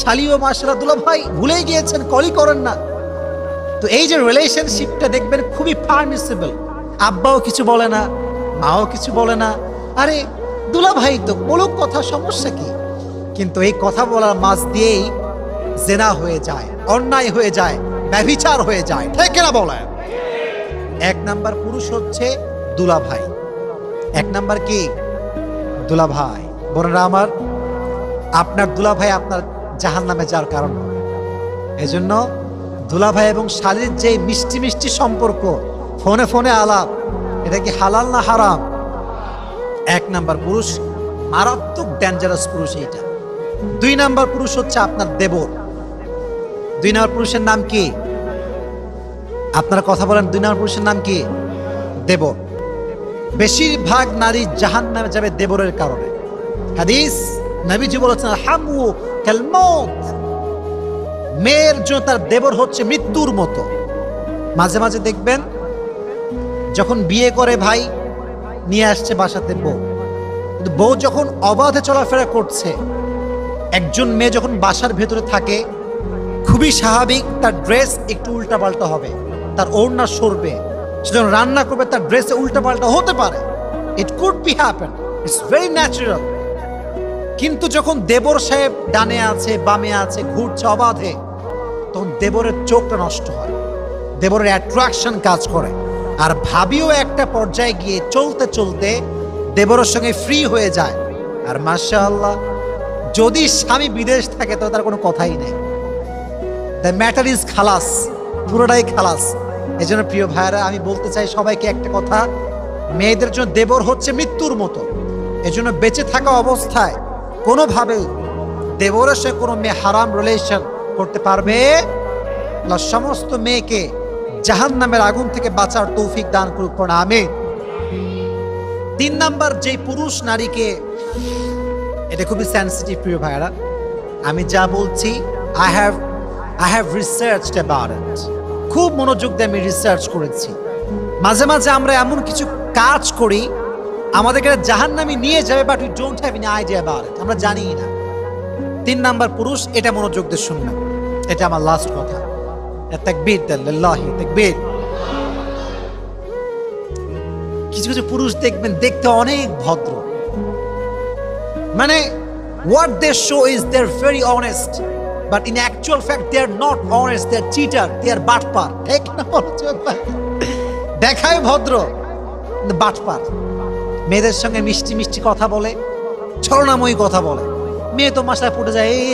শালিও মাশাআল্লাহ দুলা ভাই ভুলেই গিয়েছেন, কলই করেন না। তো এই যে রিলেশনশিপটা দেখবেন খুবই পারমিসিবল, আব্বাও কিছু বলে না, মাও কিছু বলে না, আরে দুলা ভাই তো বলুক কথা, সমস্যা কি? কিন্তু এই কথা বলার মাঝ দিয়েই জেনা হয়ে যায়, অন্যায় হয়ে যায়, ব্যভিচার হয়ে যায়, ঠিক না বলেন? এক নাম্বার পুরুষ হচ্ছে দুলা ভাই। এক নাম্বার কি? দুলা ভাই। বোনেরা আমার, আপনার দুলা ভাই আপনার জাহান্নামে যাওয়ার কারণ হবে। এজন্য দুলা ভাই এবং শালীর যে মিষ্টি মিষ্টি সম্পর্ক, ফোনে ফোনে আলাপ, এটা কি হালাল না হারাম? এক নাম্বার পুরুষ, মারাত্মক ডেঞ্জারাস পুরুষ এইটা। দুই নাম্বার পুরুষ হচ্ছে আপনার দেবর। দুই নাম্বার পুরুষের নাম কি? আপনারা কথা বলেন, দুই নাম্বার পুরুষের নাম কি? দেবর। বেশিরভাগ নারী জাহান্নামে যাবে দেবরের কারণে। হাদিস নবীজি বলেছেন, হামু কাল মউত, মেয়ের জন্য তার দেবর হচ্ছে মৃত্যুর মতো। মাঝে মাঝে দেখবেন যখন বিয়ে করে ভাই, নিয়ে আসছে বাসাতে বউ, কিন্তু বউ যখন অবাধে চলাফেরা করছে, একজন মেয়ে যখন বাসার ভেতরে থাকে, খুবই স্বাভাবিক তার ড্রেস একটু উল্টাপাল্টা হবে, তার ওড়না সরবে, সে যখন রান্না করবে তার ড্রেসে উল্টাপাল্টা হতে পারে। It could be happen, it's very natural. কিন্তু যখন দেবর সাহেব ডানে আছে বামে আছে, ঘুরছে অবাধে, তখন দেবরের চোখটা নষ্ট হয়, দেবরের অ্যাট্রাকশন কাজ করে। আর ভাবিও একটা পর্যায়ে গিয়ে চলতে চলতে দেবরের সঙ্গে ফ্রি হয়ে যায়। আর মাশাআল্লাহ, যদি স্বামী বিদেশ থাকে তো তার কোনো কথাই নেই, দ্য ম্যাটার ইজ খালাস, পুরোটাই খালাস। এই জন্য প্রিয় ভাইয়েরা, আমি বলতে চাই সবাইকে একটা কথা, মেয়েদের জন্য দেবর হচ্ছে মৃত্যুর মতো। এজন্য বেঁচে থাকা অবস্থায় কোনোভাবেই দেবরের সাথে কোনো মেয়ে হারাম রিলেশন করতে পারবে না। সমস্ত মেয়েকে জাহান্নামের আগুন থেকে বাঁচার তৌফিক দান করুক, আমিন। তিন নাম্বার যে পুরুষ নারীকে, এটা খুবই সেনসিটিভ প্রিয় ভাইয়েরা, আমি যা বলছি I have researched about it, খুব মনোযোগ দিয়ে আমি রিসার্চ করেছি। মাঝে মাঝে আমরা এমন কিছু কাজ করি আমাদেরকে জাহান্নামে নিয়ে যাবে, but we don't have any idea about it, আমরা জানি না। তিন নাম্বার পুরুষ, এটা মনোযোগ দিয়ে শুনবেন, এটা আমার লাস্ট কথা। তাকবীর লিল্লাহি, তাকবীর। কিছু কিছু পুরুষ দেখবেন দেখতে অনেক ভদ্র, মানে what they show is they're very honest, but in actual fact they are not honest, they are cheater, they are বাটপার, ঠিক না? দেখায় ভদ্র কিন্তু বাটপার। মেয়েদের সঙ্গে মিষ্টি মিষ্টি কথা বলে, ছলনাময়ী কথা বলে, মেয়ে তো মাসায় পড়ে যায়, এই